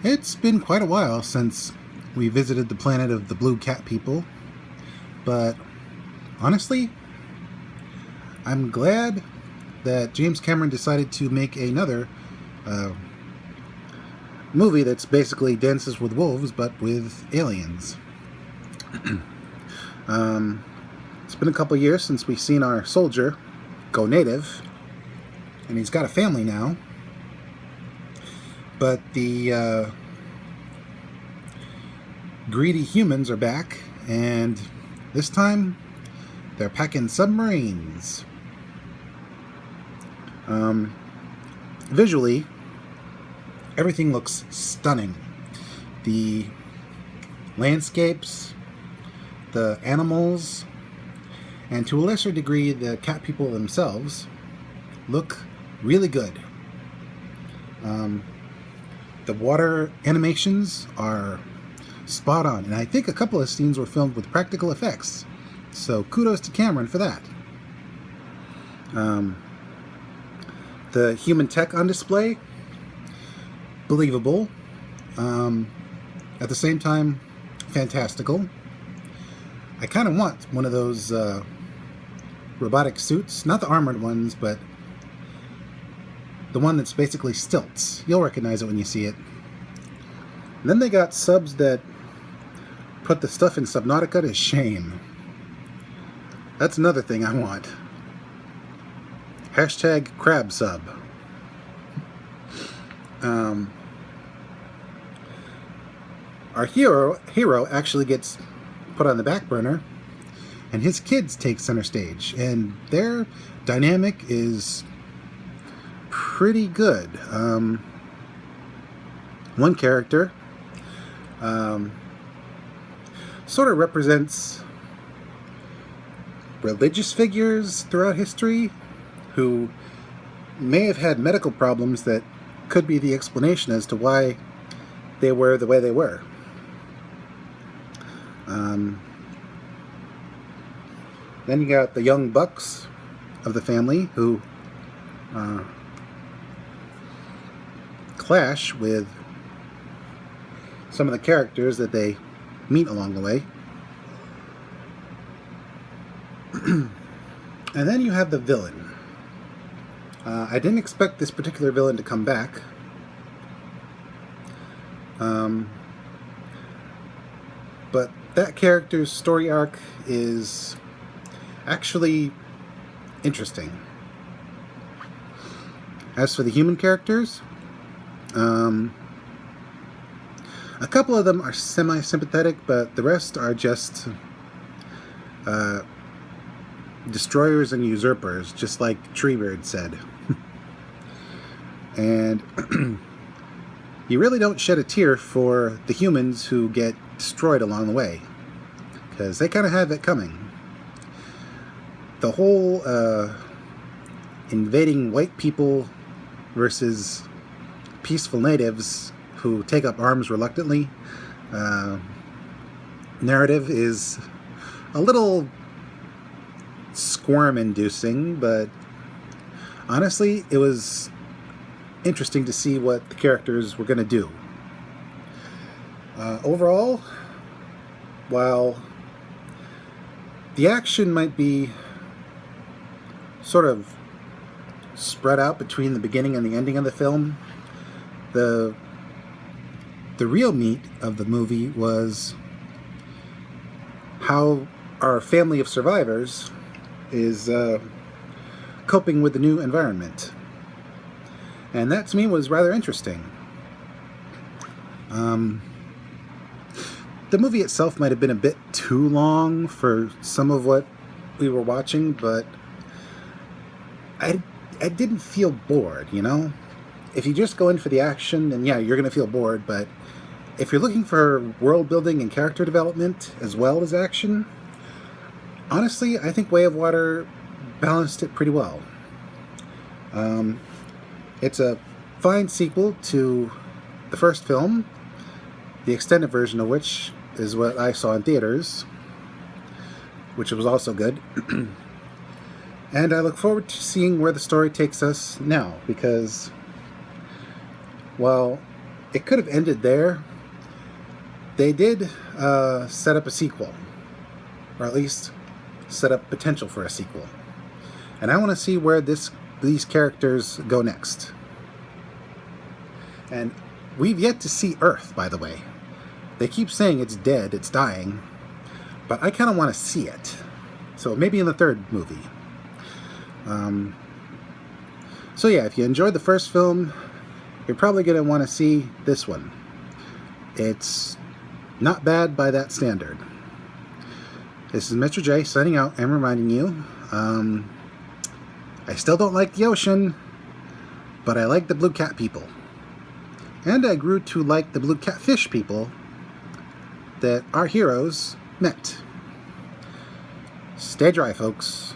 It's been quite a while since we visited the planet of the blue cat people, but honestly, I'm glad that James Cameron decided to make another uh, movie that's basically Dances with Wolves, but with aliens. um, it's been a couple years since we've seen our soldier go native, and he's got a family now, but the greedy humans are back, and this time they're packing submarines. Visually, everything looks stunning. The landscapes, the animals, and to a lesser degree the cat people themselves look really good. The water animations are spot on, and I think a couple of scenes were filmed with practical effects, so kudos to Cameron for that. The human tech on display, believable, at the same time fantastical. I kind of want one of those robotic suits, not the armored ones, but the one that's basically stilts. You'll recognize it when you see it. And then they got subs that put the stuff in Subnautica to shame. That's another thing I want. Hashtag crab sub. Our hero actually gets put on the back burner, and his kids take center stage, and their dynamic is pretty good. One character sort of represents religious figures throughout history who may have had medical problems that could be the explanation as to why they were the way they were. Then you got the young bucks of the family who clash with some of the characters that they meet along the way. And then you have the villain. I didn't expect this particular villain to come back. But that character's story arc is actually interesting. As for the human characters, a couple of them are semi-sympathetic, but the rest are just destroyers and usurpers, just like Treebird said. And you really don't shed a tear for the humans who get destroyed along the way, because they kind of have it coming. The whole invading white people versus peaceful natives who take up arms reluctantly narrative is a little squirm-inducing, but honestly, it was interesting to see what the characters were going to do. Overall, while the action might be sort of spread out between the beginning and the ending of the film, the real meat of the movie was how our family of survivors is coping with the new environment. And that to me was rather interesting. The movie itself might have been a bit too long for some of what we were watching, but I didn't feel bored, you know? If you just go in for the action, then yeah, you're going to feel bored, but if you're looking for world building and character development as well as action, honestly, I think Way of Water balanced it pretty well. It's a fine sequel to the first film, the extended version of which is what I saw in theaters, which was also good. And I look forward to seeing where the story takes us now, because while it could have ended there. They did set up a sequel, or at least set up potential for a sequel. And I want to see where these characters go next. And we've yet to see Earth, by the way. They keep saying it's dead, it's dying, but I kind of want to see it. So maybe in the third movie. So yeah, if you enjoyed the first film, you're probably going to want to see this one. It's not bad by that standard. This is Mr. J signing out and reminding you, I still don't like the ocean, but I like the blue cat people. And I grew to like the blue catfish people that our heroes met. Stay dry, folks.